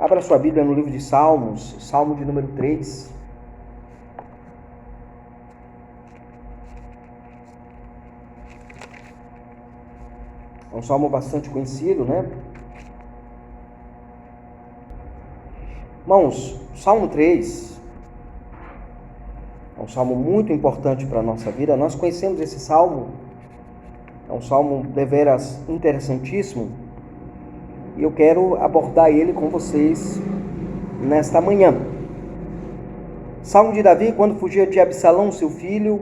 Abra sua Bíblia no livro de Salmos, Salmo de número 3. É um salmo bastante conhecido, né? Irmãos, Salmo 3 é um salmo muito importante para a nossa vida. Nós conhecemos esse salmo, é um salmo deveras interessantíssimo, e eu quero abordar ele com vocês nesta manhã. Salmo de Davi, quando fugia de Absalão, seu filho: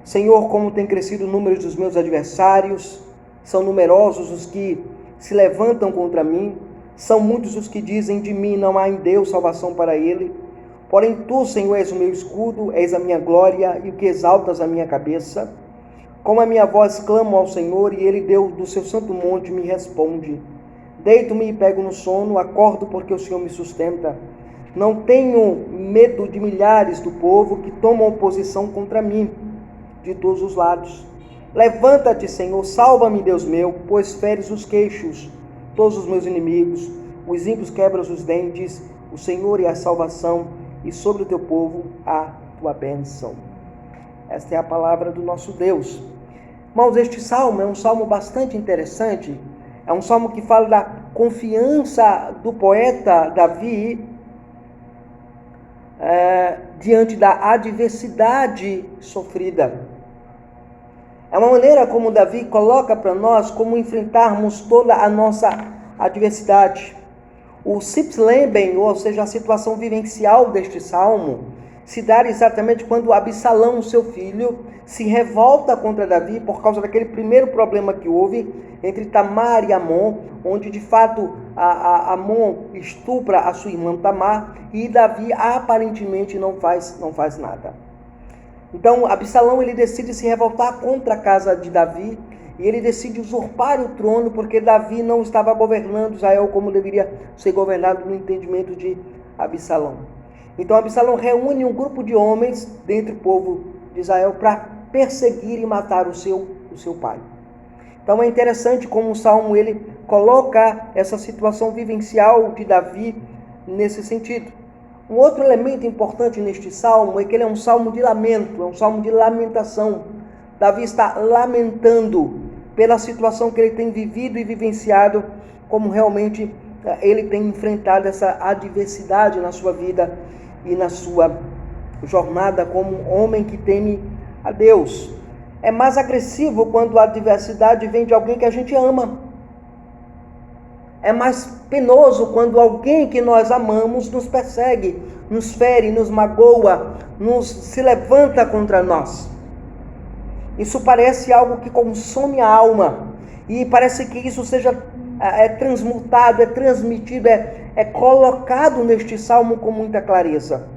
Senhor, como tem crescido o número dos meus adversários, são numerosos os que se levantam contra mim, são muitos os que dizem de mim, não há em Deus salvação para ele. Porém tu, Senhor, és o meu escudo, és a minha glória e o que exaltas a minha cabeça. Como a minha voz clamo ao Senhor, e ele do seu santo monte me responde. Deito-me e pego no sono, acordo porque o Senhor me sustenta. Não tenho medo de milhares do povo que tomam oposição contra mim, de todos os lados. Levanta-te, Senhor, salva-me, Deus meu, pois feres os queixos, todos os meus inimigos, os ímpios quebras os dentes, o Senhor é a salvação, e sobre o teu povo a tua bênção. Esta é a palavra do nosso Deus. Irmãos, este salmo é um salmo bastante interessante, é um salmo que fala da confiança do poeta Davi diante da adversidade sofrida. É uma maneira como Davi coloca para nós como enfrentarmos toda a nossa adversidade. O Sipsleben, ou seja, a situação vivencial deste salmo, se dá exatamente quando Absalão, seu filho, se revolta contra Davi por causa daquele primeiro problema que houve entre Tamar e Amon, onde de fato Amon estupra a sua irmã Tamar e Davi aparentemente não faz nada. Então Absalão ele decide se revoltar contra a casa de Davi e ele decide usurpar o trono porque Davi não estava governando Israel como deveria ser governado no entendimento de Absalão. Então Absalão reúne um grupo de homens dentre o povo de Israel para perseguir e matar o seu pai. Então é interessante como o salmo ele coloca essa situação vivencial de Davi nesse sentido. Um outro elemento importante neste salmo é que ele é um salmo de lamento, é um salmo de lamentação. Davi está lamentando pela situação que ele tem vivido e vivenciado, como realmente ele tem enfrentado essa adversidade na sua vida e na sua jornada como homem que teme a Deus. É mais agressivo quando a adversidade vem de alguém que a gente ama. É mais penoso quando alguém que nós amamos nos persegue, nos fere, nos magoa, se levanta contra nós. Isso parece algo que consome a alma e parece que isso seja transmutado, transmitido, colocado neste salmo com muita clareza.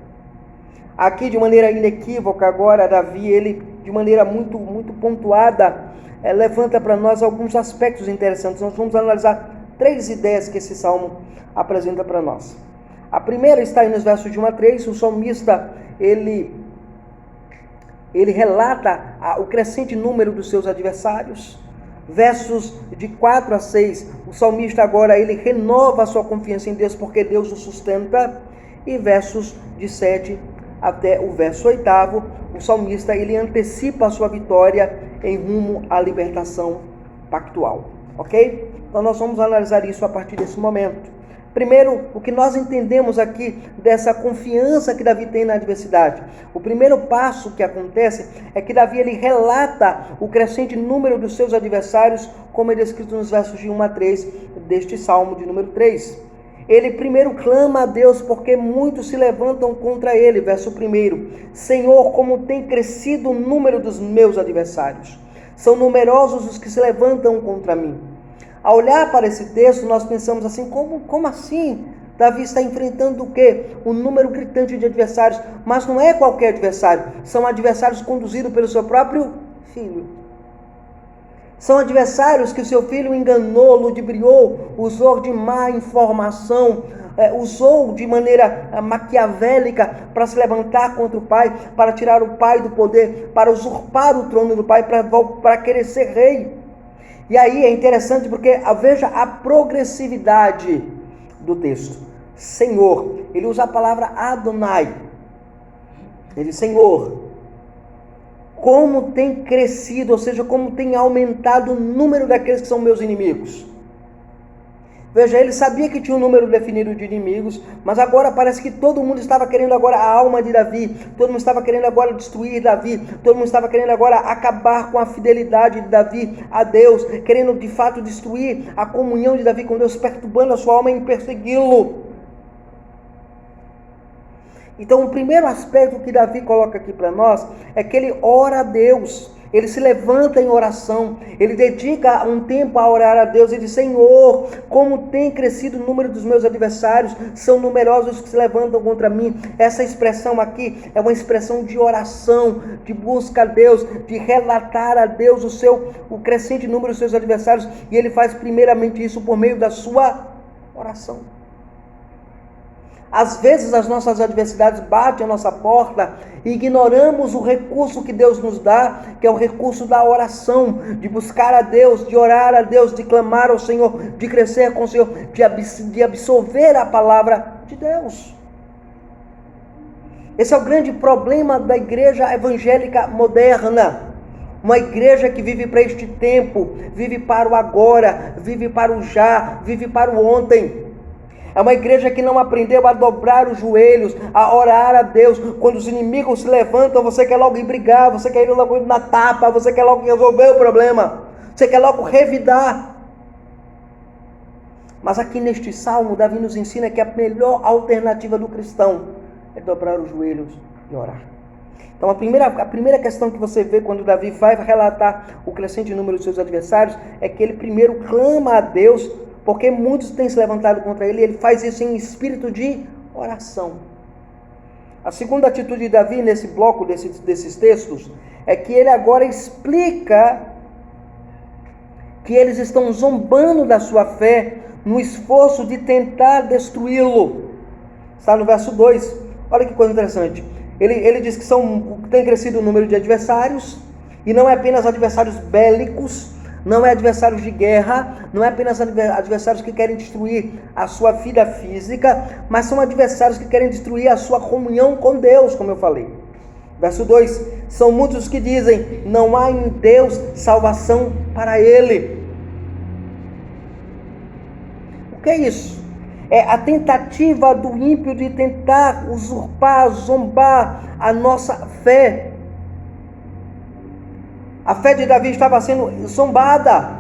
Aqui, de maneira inequívoca, agora, Davi, ele, de maneira muito, muito pontuada, levanta para nós alguns aspectos interessantes. Nós vamos analisar 3 ideias que esse salmo apresenta para nós. A primeira está aí nos versos de 1 a 3, o salmista, ele relata o crescente número dos seus adversários. Versos de 4 a 6, o salmista agora, ele renova a sua confiança em Deus, porque Deus o sustenta. E versos de 7 até o verso 8, o salmista, ele antecipa a sua vitória em rumo à libertação pactual. Ok? Então nós vamos analisar isso a partir desse momento. Primeiro, o que nós entendemos aqui dessa confiança que Davi tem na adversidade. O primeiro passo que acontece é que Davi ele relata o crescente número dos seus adversários, como é descrito nos versos de 1 a 3 deste Salmo de número 3. Ele primeiro clama a Deus porque muitos se levantam contra ele. Verso 1. Senhor, como tem crescido o número dos meus adversários. São numerosos os que se levantam contra mim. Ao olhar para esse texto, nós pensamos assim, como assim? Davi está enfrentando o quê? Um número gritante de adversários, mas não é qualquer adversário, são adversários conduzidos pelo seu próprio filho. São adversários que o seu filho enganou, ludibriou, usou de má informação, usou de maneira maquiavélica para se levantar contra o pai, para tirar o pai do poder, para usurpar o trono do pai, para querer ser rei. E aí é interessante porque veja a progressividade do texto. Senhor. Ele usa a palavra Adonai. Ele diz, Senhor, como tem crescido, ou seja, como tem aumentado o número daqueles que são meus inimigos. Veja, ele sabia que tinha um número definido de inimigos, mas agora parece que todo mundo estava querendo agora a alma de Davi, todo mundo estava querendo agora destruir Davi, todo mundo estava querendo agora acabar com a fidelidade de Davi a Deus, querendo de fato destruir a comunhão de Davi com Deus, perturbando a sua alma em persegui-lo. Então o primeiro aspecto que Davi coloca aqui para nós é que ele ora a Deus. Ele se levanta em oração, ele dedica um tempo a orar a Deus e diz, Senhor, como tem crescido o número dos meus adversários, são numerosos os que se levantam contra mim. Essa expressão aqui é uma expressão de oração, de busca a Deus, de relatar a Deus o crescente número dos seus adversários, e ele faz primeiramente isso por meio da sua oração. Às vezes as nossas adversidades batem a nossa porta e ignoramos o recurso que Deus nos dá, que é o recurso da oração, de buscar a Deus, de orar a Deus, de clamar ao Senhor, de crescer com o Senhor, de absorver a palavra de Deus. Esse é o grande problema da igreja evangélica moderna. Uma igreja que vive para este tempo, vive para o agora, vive para o já, vive para o ontem. É uma igreja que não aprendeu a dobrar os joelhos, a orar a Deus. Quando os inimigos se levantam, você quer logo ir brigar, você quer ir logo na tapa, você quer logo resolver o problema, você quer logo revidar. Mas aqui neste salmo, Davi nos ensina que a melhor alternativa do cristão é dobrar os joelhos e orar. Então a primeira questão que você vê quando Davi vai relatar o crescente número dos seus adversários é que ele primeiro clama a Deus, porque muitos têm se levantado contra ele, e ele faz isso em espírito de oração. A segunda atitude de Davi nesse bloco desses textos é que ele agora explica que eles estão zombando da sua fé no esforço de tentar destruí-lo. Está no verso 2. Olha que coisa interessante. Ele diz que tem crescido o número de adversários, e não é apenas adversários bélicos, não é adversários de guerra, não é apenas adversários que querem destruir a sua vida física, mas são adversários que querem destruir a sua comunhão com Deus, como eu falei. Verso 2, são muitos que dizem, não há em Deus salvação para ele. O que é isso? É a tentativa do ímpio de tentar usurpar, zombar a nossa fé. A fé de Davi estava sendo zombada.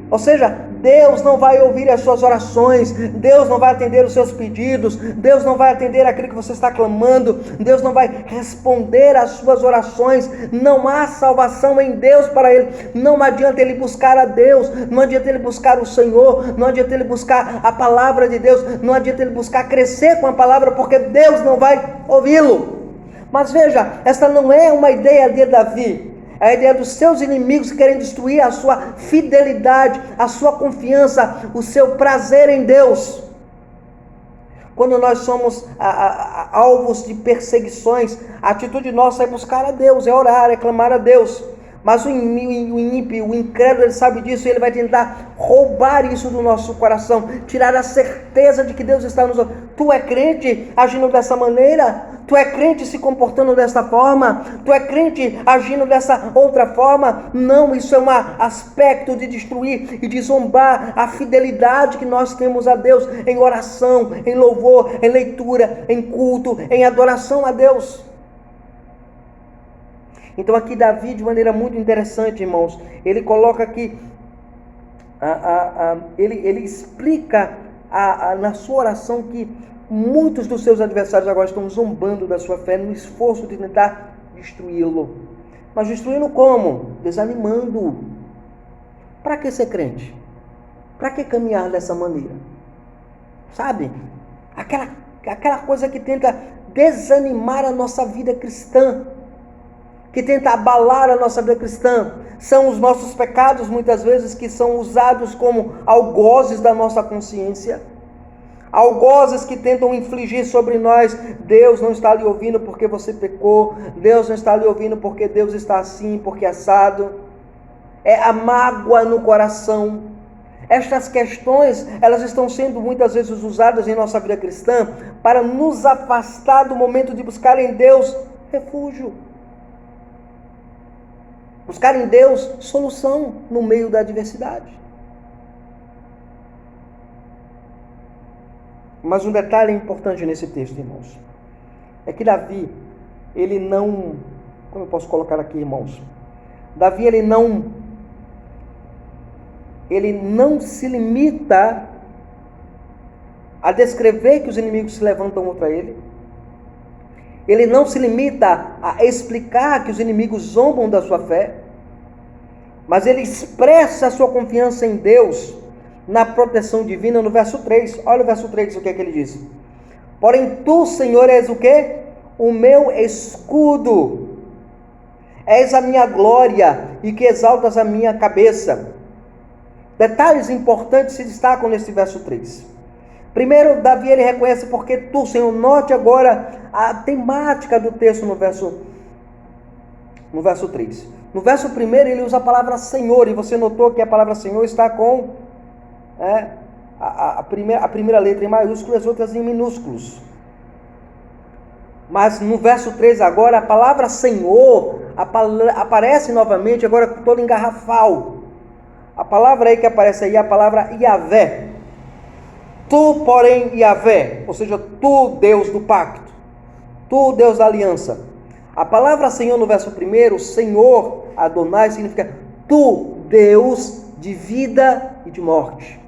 Ou seja, Deus não vai ouvir as suas orações, Deus não vai atender os seus pedidos, Deus não vai atender aquilo que você está clamando, Deus não vai responder às suas orações. Não há salvação em Deus para ele. Não adianta ele buscar a Deus, não adianta ele buscar o Senhor, não adianta ele buscar a palavra de Deus, não adianta ele buscar crescer com a palavra, porque Deus não vai ouvi-lo. Mas veja, esta não é uma ideia de Davi. É a ideia dos seus inimigos que querem destruir a sua fidelidade, a sua confiança, o seu prazer em Deus. Quando nós somos alvos de perseguições, a atitude nossa é buscar a Deus, é orar, é clamar a Deus. Mas o ímpio, o incrédulo, ele sabe disso, e ele vai tentar roubar isso do nosso coração, tirar a certeza de que Deus está nos ouvindo. Tu é crente agindo dessa maneira? Tu é crente se comportando dessa forma? Tu é crente agindo dessa outra forma? Não, isso é um aspecto de destruir e de zombar a fidelidade que nós temos a Deus em oração, em louvor, em leitura, em culto, em adoração a Deus. Então aqui Davi, de maneira muito interessante, irmãos, ele coloca aqui, ele explica na sua oração que muitos dos seus adversários agora estão zombando da sua fé no esforço de tentar destruí-lo. Mas destruí-lo como? Desanimando. Para que ser crente? Para que caminhar dessa maneira? Sabe? Aquela coisa que tenta desanimar a nossa vida cristã, que tenta abalar a nossa vida cristã. São os nossos pecados, muitas vezes, que são usados como algozes da nossa consciência. Algozes que tentam infligir sobre nós: Deus não está lhe ouvindo porque você pecou, Deus não está lhe ouvindo porque Deus está assim, porque assado. É a mágoa no coração, Estas questões, elas estão sendo muitas vezes usadas em nossa vida cristã para nos afastar do momento de buscar em Deus refúgio. Buscar em Deus solução no meio da adversidade. Mas um detalhe importante nesse texto, irmãos, é que Davi, ele não... Como eu posso colocar aqui, irmãos? Davi, ele não se limita a descrever que os inimigos se levantam contra ele. Ele não se limita a explicar que os inimigos zombam da sua fé. Mas ele expressa a sua confiança em Deus na proteção divina no verso 3. Olha o verso 3, o que é que ele diz. Porém tu, Senhor, és o quê? O meu escudo. És a minha glória e que exaltas a minha cabeça. Detalhes importantes se destacam nesse verso 3. Primeiro, Davi, ele reconhece porque tu, Senhor. Note agora a temática do texto no verso 3. No verso 1, ele usa a palavra Senhor, e você notou que a palavra Senhor está com a primeira letra em maiúsculo e as outras em minúsculos. Mas no verso 3 agora, a palavra Senhor aparece novamente, agora toda em garrafal. A palavra aí que aparece aí é a palavra Yahvé. Tu, porém, Yahvé, ou seja, tu, Deus do pacto, tu, Deus da aliança. A palavra Senhor no verso 1, Senhor, Adonai, significa tu, Deus de vida e de morte.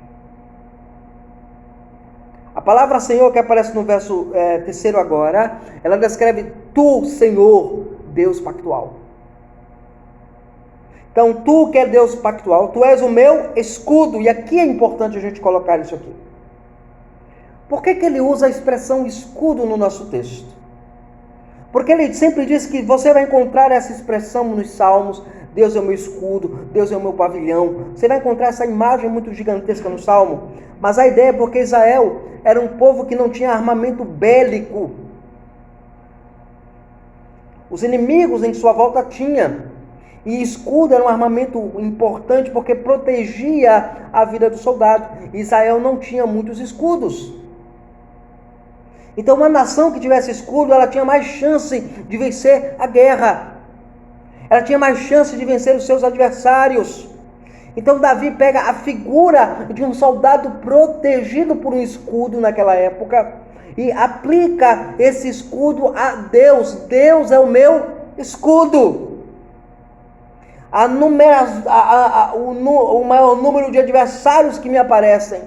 A palavra Senhor que aparece no verso 3 agora, ela descreve tu, Senhor, Deus pactual. Então, tu que é Deus pactual, tu és o meu escudo. E aqui é importante a gente colocar isso aqui. Por que ele usa a expressão escudo no nosso texto? Porque ele sempre diz que você vai encontrar essa expressão nos Salmos. Deus é o meu escudo, Deus é o meu pavilhão. Você vai encontrar essa imagem muito gigantesca no Salmo. Mas a ideia é porque Israel era um povo que não tinha armamento bélico. Os inimigos em sua volta tinham. E escudo era um armamento importante porque protegia a vida do soldado. Israel não tinha muitos escudos. Então uma nação que tivesse escudo, ela tinha mais chance de vencer a guerra. Ela tinha mais chance de vencer os seus adversários. Então Davi pega a figura de um soldado protegido por um escudo naquela época e aplica esse escudo a Deus. Deus é o meu escudo. O maior número de adversários que me aparecem,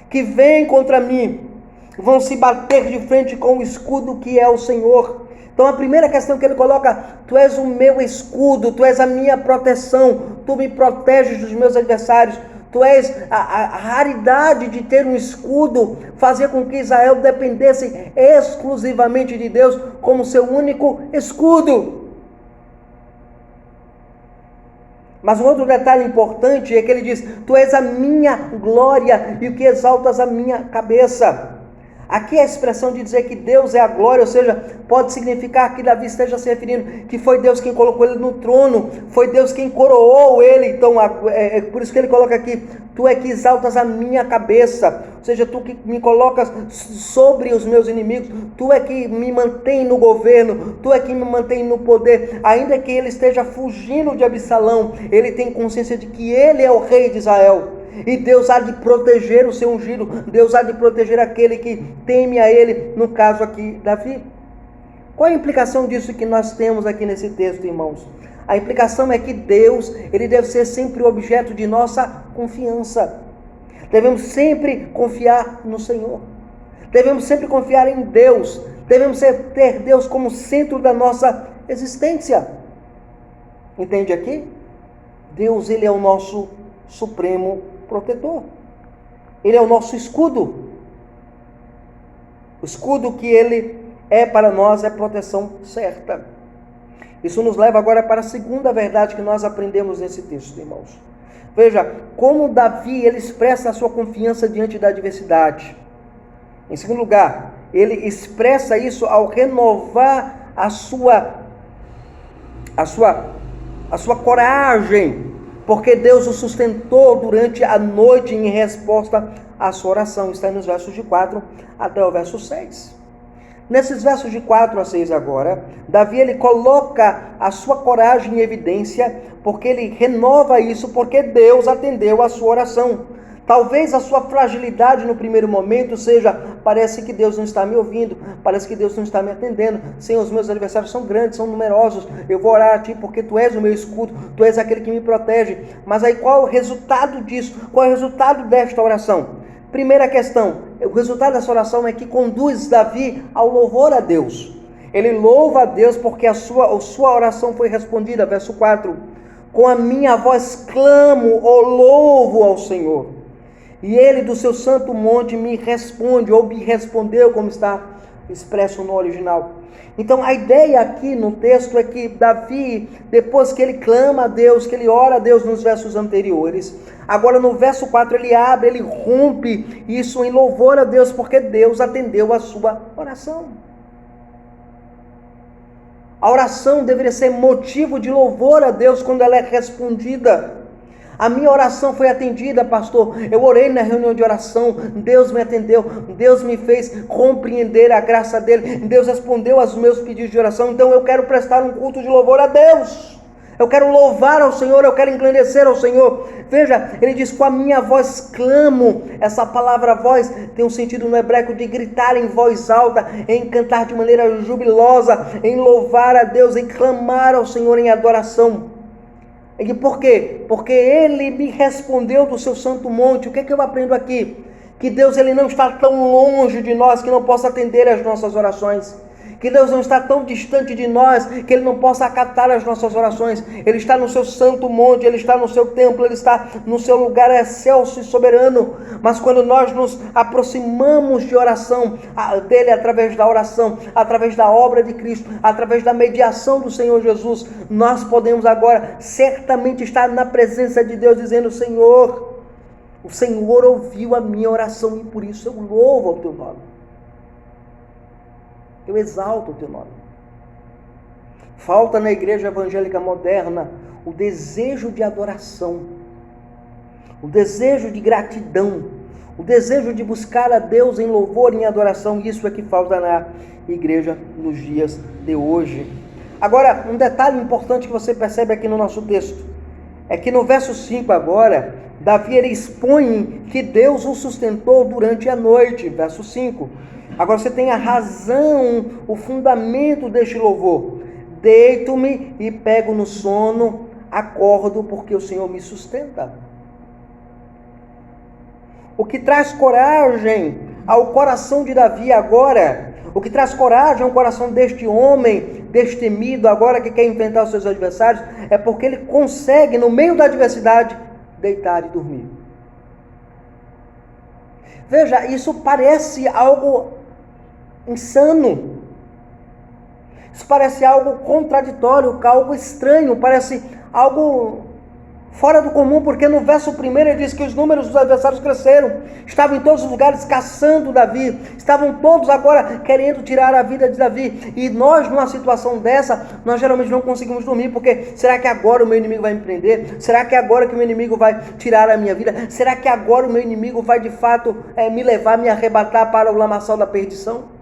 que vêm contra mim, vão se bater de frente com o escudo que é o Senhor. Então a primeira questão que ele coloca, tu és o meu escudo, tu és a minha proteção, tu me proteges dos meus adversários, tu és a raridade de ter um escudo, fazia com que Israel dependesse exclusivamente de Deus como seu único escudo. Mas um outro detalhe importante é que ele diz, tu és a minha glória e o que exaltas a minha cabeça. Aqui a expressão de dizer que Deus é a glória, ou seja, pode significar que Davi esteja se referindo que foi Deus quem colocou ele no trono, foi Deus quem coroou ele. Então, é por isso que ele coloca aqui, tu é que exaltas a minha cabeça, ou seja, tu que me colocas sobre os meus inimigos, tu é que me mantém no governo, tu é que me mantém no poder. Ainda que ele esteja fugindo de Absalão, ele tem consciência de que ele é o rei de Israel. E Deus há de proteger o seu ungido, Deus há de proteger aquele que teme a ele, no caso aqui, Davi. Qual é a implicação disso que nós temos aqui nesse texto, irmãos? A implicação é que Deus, ele deve ser sempre o objeto de nossa confiança. Devemos sempre confiar no Senhor. Devemos sempre confiar em Deus. Devemos ter Deus como centro da nossa existência. Entende aqui? Deus, ele é o nosso supremo protetor. Ele é o nosso escudo. O escudo que ele é para nós é proteção certa. Isso nos leva agora para a segunda verdade que nós aprendemos nesse texto, irmãos. Veja, como Davi, ele expressa a sua confiança diante da adversidade. Em segundo lugar, ele expressa isso ao renovar a sua coragem porque Deus o sustentou durante a noite em resposta à sua oração. Está nos versos de 4 até o verso 6. Nesses versos de 4 a 6 agora, Davi ele coloca a sua coragem em evidência, porque ele renova isso, porque Deus atendeu a sua oração. Talvez a sua fragilidade no primeiro momento seja, parece que Deus não está me ouvindo, parece que Deus não está me atendendo. Senhor, os meus adversários são grandes, são numerosos, eu vou orar a Ti porque Tu és o meu escudo, Tu és aquele que me protege. Mas aí qual é o resultado disso? Qual é o resultado desta oração? Primeira questão, o resultado dessa oração é que conduz Davi ao louvor a Deus. Ele louva a Deus porque a sua oração foi respondida. Verso 4, com a minha voz clamo ou louvo ao Senhor. E ele do seu santo monte me responde, ou me respondeu, como está expresso no original. Então a ideia aqui no texto é que Davi, depois que ele clama a Deus, que ele ora a Deus nos versos anteriores, agora no verso 4 ele abre, ele rompe isso em louvor a Deus, porque Deus atendeu a sua oração. A oração deveria ser motivo de louvor a Deus quando ela é respondida. A minha oração foi atendida, pastor. Eu orei na reunião de oração, Deus me atendeu, Deus me fez compreender a graça dele, Deus respondeu aos meus pedidos de oração. Então eu quero prestar um culto de louvor a Deus. Eu quero louvar ao Senhor, eu quero engrandecer ao Senhor. Veja, ele diz, com a minha voz clamo. Essa palavra voz tem um sentido no hebraico de gritar em voz alta, em cantar de maneira jubilosa, em louvar a Deus, em clamar ao Senhor em adoração. E por quê? Porque ele me respondeu do seu santo monte. O que é que eu aprendo aqui? Que Deus ele não está tão longe de nós que não possa atender às nossas orações. Que Deus não está tão distante de nós que Ele não possa acatar as nossas orações. Ele está no seu santo monte, Ele está no seu templo, Ele está no seu lugar excelso e soberano. Mas quando nós nos aproximamos de oração dEle através da oração, através da obra de Cristo, através da mediação do Senhor Jesus, nós podemos agora certamente estar na presença de Deus dizendo, Senhor, o Senhor ouviu a minha oração e por isso eu louvo ao Teu nome. Eu exalto o Teu nome. Falta na igreja evangélica moderna o desejo de adoração, o desejo de gratidão, o desejo de buscar a Deus em louvor e em adoração. Isso é que falta na igreja nos dias de hoje. Agora, um detalhe importante que você percebe aqui no nosso texto, é que no verso 5 agora, Davi ele expõe que Deus o sustentou durante a noite, verso 5. Agora você tem a razão, o fundamento deste louvor. Deito-me e pego no sono, acordo porque o Senhor me sustenta. O que traz coragem ao coração de Davi agora, o que traz coragem ao coração deste homem destemido agora que quer enfrentar os seus adversários, é porque ele consegue, no meio da adversidade, deitar e dormir. Veja, isso parece algo insano. Isso parece algo contraditório, algo estranho, parece algo fora do comum, porque no verso 1 ele diz que os números dos adversários cresceram, estavam em todos os lugares caçando Davi, estavam todos agora querendo tirar a vida de Davi, e nós numa situação dessa, nós geralmente não conseguimos dormir, porque será que agora o meu inimigo vai me prender? Será que agora que o meu inimigo vai tirar a minha vida? Será que agora o meu inimigo vai de fato me levar, me arrebatar para o lamaçal da perdição?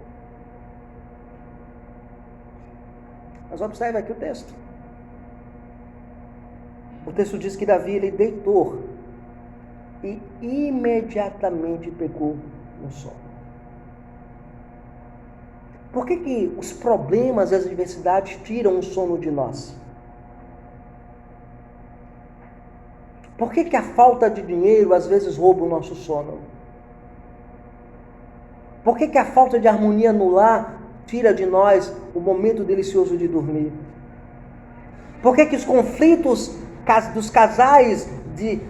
Mas observe aqui o texto. O texto diz que Davi ele deitou e imediatamente pegou no sono. Por que os problemas e as adversidades tiram o sono de nós? Por que a falta de dinheiro às vezes rouba o nosso sono? Por que a falta de harmonia no lar tira de nós o momento delicioso de dormir? Por que os conflitos dos casais,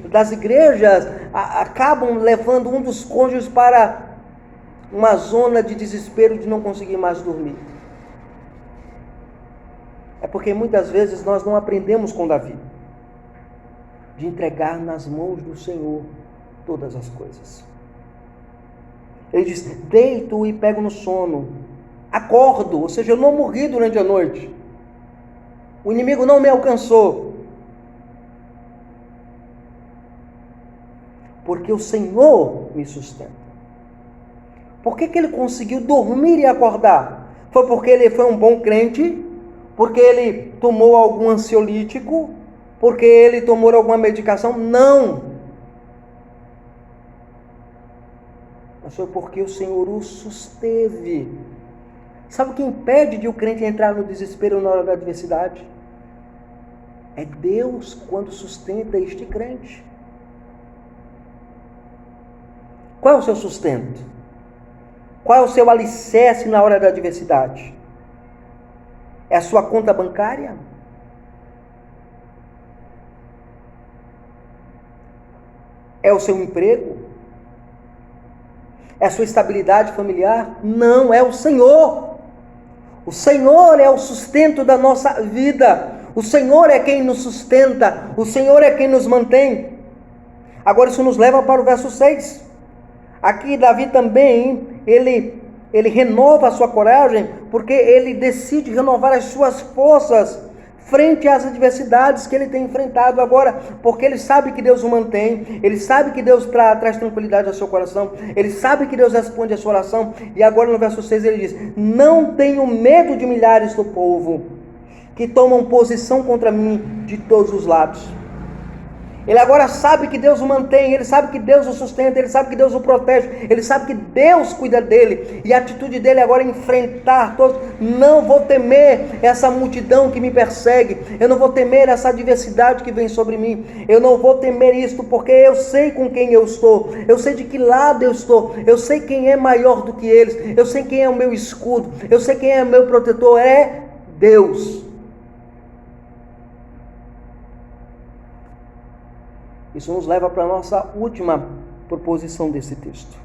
das igrejas, acabam levando um dos cônjuges para uma zona de desespero de não conseguir mais dormir? É porque muitas vezes nós não aprendemos com Davi, de entregar nas mãos do Senhor todas as coisas. Ele diz, deito e pego no sono, acordo, ou seja, eu não morri durante a noite, o inimigo não me alcançou. Porque o Senhor me sustenta. Por que ele conseguiu dormir e acordar? Foi porque ele foi um bom crente? Porque ele tomou algum ansiolítico? Porque ele tomou alguma medicação? Não! Mas foi porque o Senhor o susteve. Sabe o que impede de o crente entrar no desespero na hora da adversidade? É Deus quando sustenta este crente. Qual é o seu sustento? Qual é o seu alicerce na hora da adversidade? É a sua conta bancária? É o seu emprego? É a sua estabilidade familiar? Não, é o Senhor. O Senhor é o sustento da nossa vida. O Senhor é quem nos sustenta. O Senhor é quem nos mantém. Agora isso nos leva para o verso 6. Aqui Davi também, ele renova a sua coragem, porque ele decide renovar as suas forças frente às adversidades que ele tem enfrentado agora, porque ele sabe que Deus o mantém, ele sabe que Deus traz tranquilidade ao seu coração, ele sabe que Deus responde a sua oração, e agora no verso 6 ele diz: não tenho medo de milhares do povo, que tomam posição contra mim de todos os lados. Ele agora sabe que Deus o mantém, ele sabe que Deus o sustenta, ele sabe que Deus o protege, ele sabe que Deus cuida dele, e a atitude dele agora é enfrentar todos. Não vou temer essa multidão que me persegue, eu não vou temer essa adversidade que vem sobre mim, eu não vou temer isto, porque eu sei com quem eu estou, eu sei de que lado eu estou, eu sei quem é maior do que eles, eu sei quem é o meu escudo, eu sei quem é o meu protetor, é Deus. Isso nos leva para a nossa última proposição desse texto.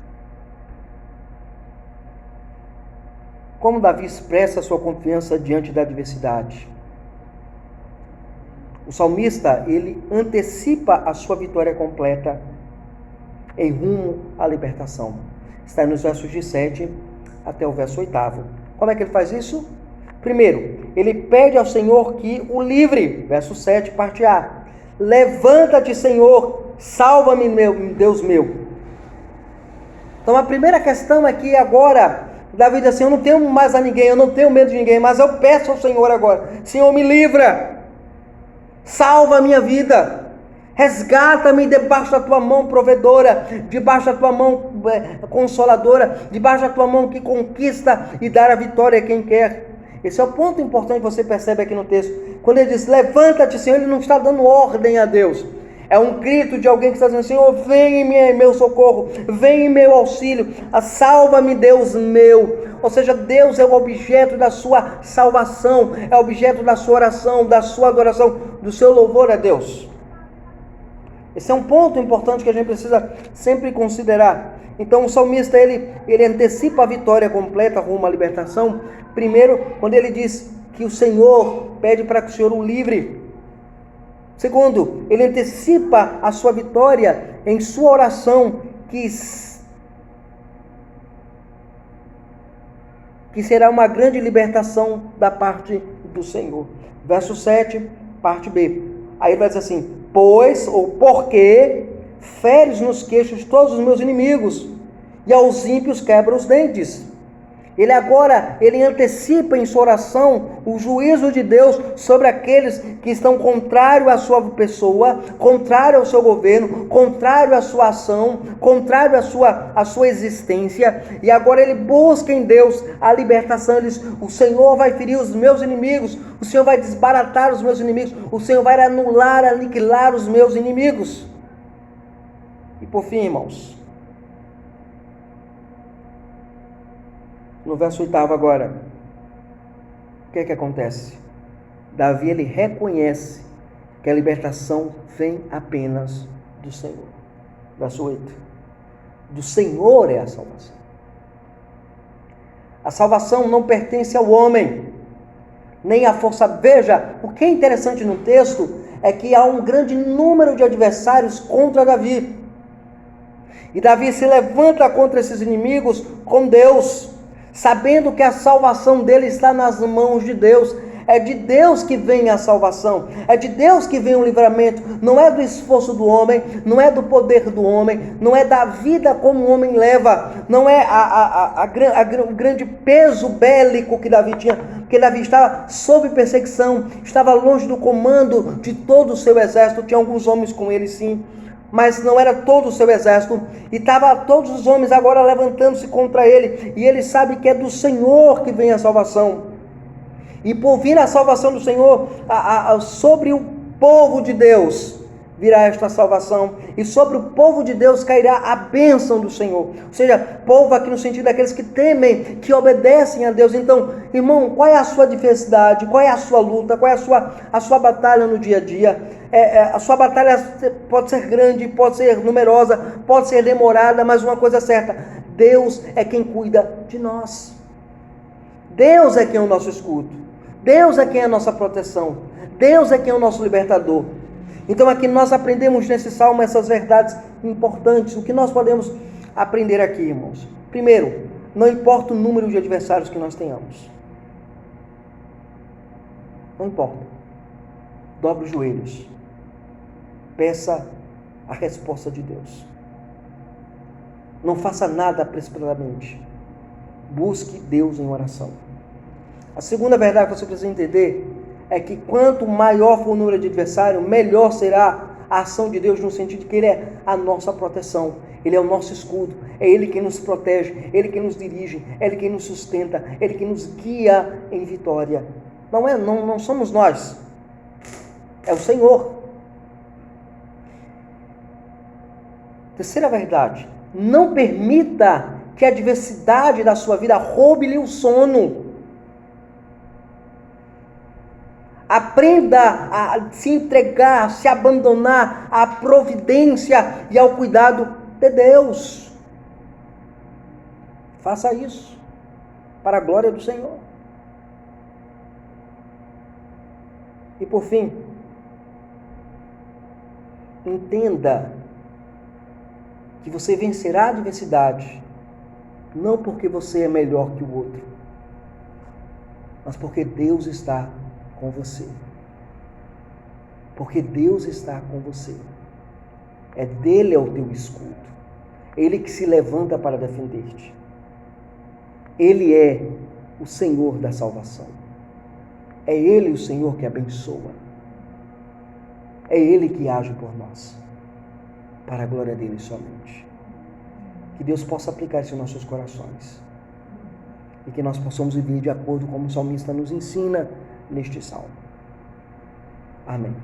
Como Davi expressa sua confiança diante da adversidade? O salmista, ele antecipa a sua vitória completa em rumo à libertação. Está nos versos de 7 até o verso 8. Como é que ele faz isso? Primeiro, ele pede ao Senhor que o livre. Verso 7, parte A. Levanta-te, Senhor, salva-me, Deus meu. Então a primeira questão é que agora Davi diz assim: eu não tenho mais a ninguém, eu não tenho medo de ninguém, mas eu peço ao Senhor agora: Senhor, me livra, salva a minha vida, resgata-me debaixo da tua mão provedora, debaixo da tua mão consoladora, debaixo da tua mão que conquista e dá a vitória a quem quer. Esse é o ponto importante que você percebe aqui no texto. Quando ele diz, levanta-te, Senhor, ele não está dando ordem a Deus. É um grito de alguém que está dizendo, Senhor, vem em meu socorro, vem em meu auxílio, salva-me, Deus meu. Ou seja, Deus é o objeto da sua salvação, é o objeto da sua oração, da sua adoração, do seu louvor a Deus. Esse é um ponto importante que a gente precisa sempre considerar. Então o salmista, ele antecipa a vitória completa rumo à libertação. Primeiro, quando ele diz que o Senhor pede para que o Senhor o livre. Segundo, ele antecipa a sua vitória em sua oração, que será uma grande libertação da parte do Senhor. Verso 7, parte B. Aí ele vai dizer assim, pois, ou porque, feres nos queixos todos os meus inimigos, e aos ímpios quebra os dentes. Ele antecipa em sua oração o juízo de Deus sobre aqueles que estão contrário à sua pessoa, contrário ao seu governo, contrário à sua ação, contrário à sua existência. E agora ele busca em Deus a libertação. Ele diz, o Senhor vai ferir os meus inimigos, o Senhor vai desbaratar os meus inimigos, o Senhor vai anular, aniquilar os meus inimigos. E por fim, irmãos, no verso 8 agora, o que é que acontece? Davi, ele reconhece que a libertação vem apenas do Senhor. Verso 8. Do Senhor é a salvação. A salvação não pertence ao homem, nem à força. Veja, o que é interessante no texto é que há um grande número de adversários contra Davi. E Davi se levanta contra esses inimigos com Deus, sabendo que a salvação dele está nas mãos de Deus. É de Deus que vem a salvação. É de Deus que vem o livramento. Não é do esforço do homem, não é do poder do homem, não é da vida como o homem leva, não é o grande peso bélico que Davi tinha, porque Davi estava sob perseguição, estava longe do comando de todo o seu exército. Tinha alguns homens com ele, sim, mas não era todo o seu exército, e estava todos os homens agora levantando-se contra ele, e ele sabe que é do Senhor que vem a salvação, e por vir a salvação do Senhor, sobre o povo de Deus virá esta salvação, e sobre o povo de Deus cairá a bênção do Senhor. Ou seja, povo aqui no sentido daqueles que temem, que obedecem a Deus. Então, irmão, qual é a sua diversidade? Qual é a sua luta? Qual é a sua batalha no dia a dia? A sua batalha pode ser grande, pode ser numerosa, pode ser demorada, mas uma coisa é certa: Deus é quem cuida de nós. Deus é quem é o nosso escudo. Deus é quem é a nossa proteção. Deus é quem é o nosso libertador. Então aqui nós aprendemos nesse salmo essas verdades importantes. O que nós podemos aprender aqui, irmãos? Primeiro, não importa o número de adversários que nós tenhamos. Não importa. Dobre os joelhos. Peça a resposta de Deus. Não faça nada precipitadamente. Busque Deus em oração. A segunda verdade que você precisa entender é que quanto maior for o número de adversários, melhor será a ação de Deus, no sentido de que Ele é a nossa proteção, Ele é o nosso escudo, é Ele quem nos protege, Ele quem nos dirige, é Ele quem nos sustenta, é Ele quem nos guia em vitória. Não somos nós, é o Senhor. Terceira verdade: não permita que a adversidade da sua vida roube-lhe o sono. Aprenda a se entregar, a se abandonar à providência e ao cuidado de Deus. Faça isso para a glória do Senhor. E por fim, entenda que você vencerá a adversidade não porque você é melhor que o outro, mas porque Deus está com você. Porque Deus está com você. Dele é o teu escudo. Ele que se levanta para defender-te. Ele é o Senhor da salvação. É Ele o Senhor que abençoa. É Ele que age por nós, para a glória dele somente. Que Deus possa aplicar isso em nossos corações, e que nós possamos viver de acordo com como o salmista nos ensina neste salmo. Amém.